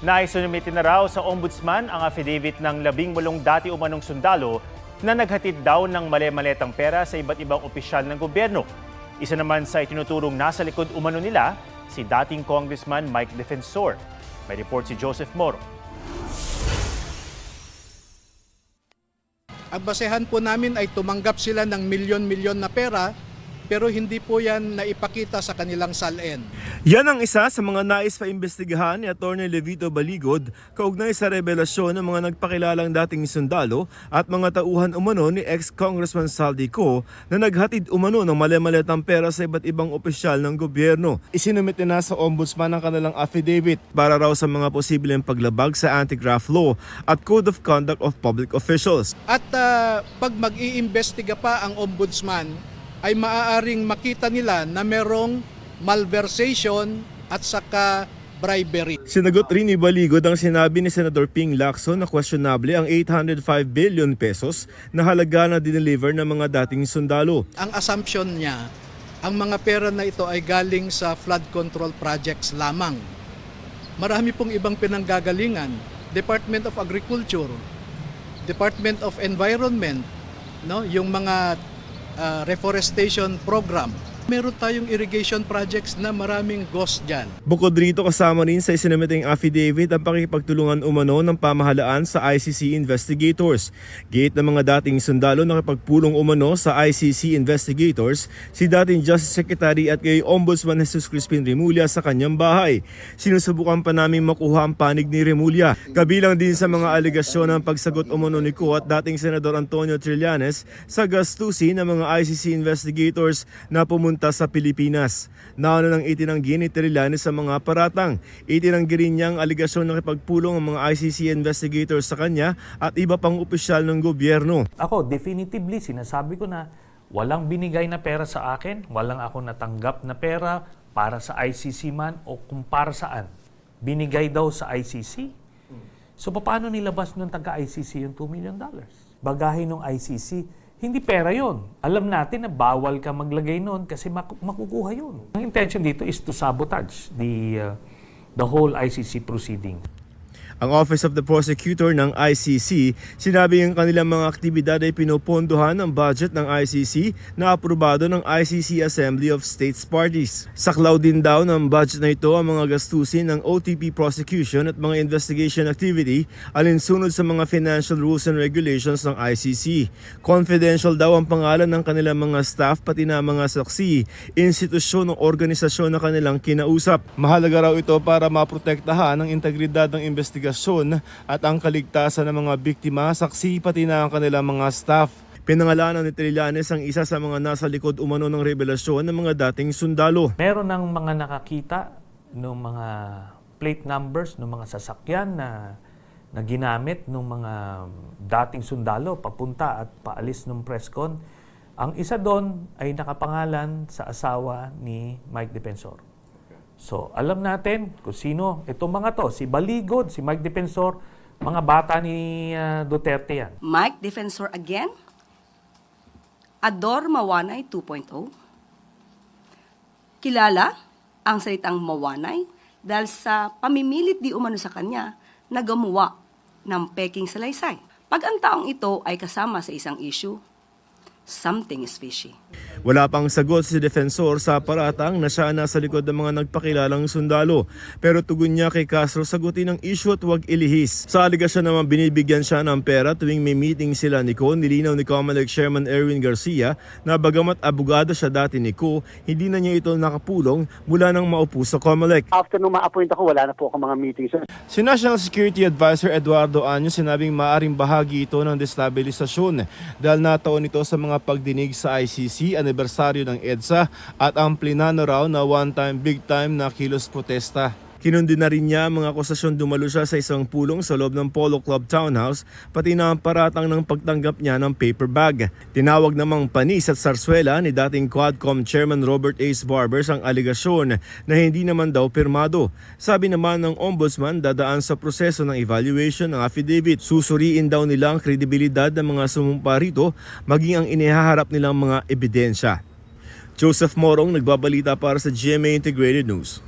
Naisunumitin na raw sa ombudsman ang affidavit ng 18 dati umanong sundalo na naghatid daw ng mali-maletang pera sa iba't ibang opisyal ng gobyerno. Isa naman sa itinuturong nasa likod umano nila, si dating Congressman Mike Defensor. May report si Joseph Moro. Ang basehan po namin ay tumanggap sila ng milyon-milyon na pera pero hindi po yan naipakita sa kanilang salin. Yan ang isa sa mga nais paimbestigahan ni Atty. Levito Baligod kaugnay sa revelasyon ng mga nagpakilalang dating sundalo at mga tauhan umano ni ex-Congressman Saldico na naghatid umano ng mali-maletang pera sa iba't ibang opisyal ng gobyerno. Isinumit na sa ombudsman ang kanilang affidavit para raw sa mga posibleng paglabag sa anti-graft law at Code of Conduct of Public Officials. At pag mag-iimbestiga pa ang ombudsman, ay maaaring makita nila na merong malversation at saka bribery. Sinagot rin ni Baligod ang sinabi ni Senador Ping Lacson na questionable ang 805 billion pesos na halaga na dineliver ng mga dating sundalo. Ang assumption niya, ang mga pera na ito ay galing sa flood control projects lamang. Marami pong ibang pinanggagalingan, Department of Agriculture, Department of Environment, yung mga reforestation program. Meron tayong irrigation projects na maraming ghost dyan. Bukod rito, kasama rin sa isinumiting affidavit ang pakipagtulungan umano ng pamahalaan sa ICC investigators. Gate ng mga dating sundalo nakipagpulong umano sa ICC investigators si dating Justice Secretary at kay Ombudsman Jesus Crispin Remulla sa kanyang bahay. Sinusubukan pa namin makuha ang panig ni Remulla. Kabilang din sa mga alegasyon ng pagsagot umano ni Ko at dating Senador Antonio Trillanes sa gastusin ng mga ICC investigators na pumunta sa Pilipinas. Nauna nang itinanggi ni Trillanes sa mga paratang. Itinanggi rin niya ang aligasyon ng ipagpulong ng mga ICC investigators sa kanya at iba pang opisyal ng gobyerno. Ako, definitively, sinasabi ko na walang binigay na pera sa akin, walang ako natanggap na pera para sa ICC man o kung para saan. Binigay daw sa ICC. So, paano nilabas ng taga-ICC yung $2 million? Bagahin ng ICC, hindi pera yon. Alam natin na bawal ka maglagay noon kasi makukuha yun. Ang intention dito is to sabotage the whole ICC proceeding. Ang Office of the Prosecutor ng ICC, sinabi ang kanilang mga aktibidad ay pinopondohan ng budget ng ICC na aprobado ng ICC Assembly of States Parties. Saklaw din daw ng budget na ito ang mga gastusin ng OTP prosecution at mga investigation activity alinsunod sa mga financial rules and regulations ng ICC. Confidential daw ang pangalan ng kanilang mga staff pati na mga saksi, institusyon o organisasyon na kanilang kinausap. Mahalaga raw ito para maprotektahan ang integridad ng investigasyon at ang kaligtasan ng mga biktima, saksi pati na ang kanilang mga staff. Pinangalanan ni Trillanes ang isa sa mga nasa likod umano ng revelasyon ng mga dating sundalo. Meron ng mga nakakita ng mga plate numbers ng mga sasakyan na ginamit ng mga dating sundalo papunta at paalis ng presscon. Ang isa doon ay nakapangalan sa asawa ni Mike Defensor. So, alam natin kung sino itong mga to. Si Baligod, si Mike Defensor, mga bata ni Duterte yan. Mike Defensor again. Ador Mawanay 2.0. Kilala ang salitang Mawanay dahil sa pamimilit di umano sa kanya na gumawa ng peking salaysay. Pag ang taong ito ay kasama sa isang issue, something is fishy. Wala pang sagot si Defensor sa paratang na siya nasa likod ng mga nagpakilalang sundalo. Pero tugon niya kay Castro sagutin ang issue at huwag ilihis. Sa aligasyon naman binibigyan siya ng pera tuwing may meeting sila ni Ko, nilinaw ni COMELEC Chairman Erwin Garcia na bagamat abogado siya dati ni Ko, hindi na niya ito nakapulong mula nang maupo sa COMELEC. After nung ma-appoint ako, wala na po ako mga meetings. Si National Security Advisor Eduardo Año sinabing maaaring bahagi ito ng destabilisasyon dahil nataon ito sa mga pagdinig sa ICC, anibersaryo ng EDSA at ang plinano raw na one-time, big-time na kilos protesta. Kinundi na rin niya ang mga akusasyon dumalo siya sa isang pulong sa loob ng Polo Club Townhouse pati na ang paratang ng pagtanggap niya ng paper bag. Tinawag namang panis at sarswela ni dating Quadcom Chairman Robert Ace Barbers ang aligasyon na hindi naman daw pirmado. Sabi naman ng Ombudsman dadaan sa proseso ng evaluation ng affidavit. Susuriin daw nila ang kredibilidad ng mga sumumpa rito maging ang inihaharap nilang mga ebidensya. Joseph Morong nagbabalita para sa GMA Integrated News.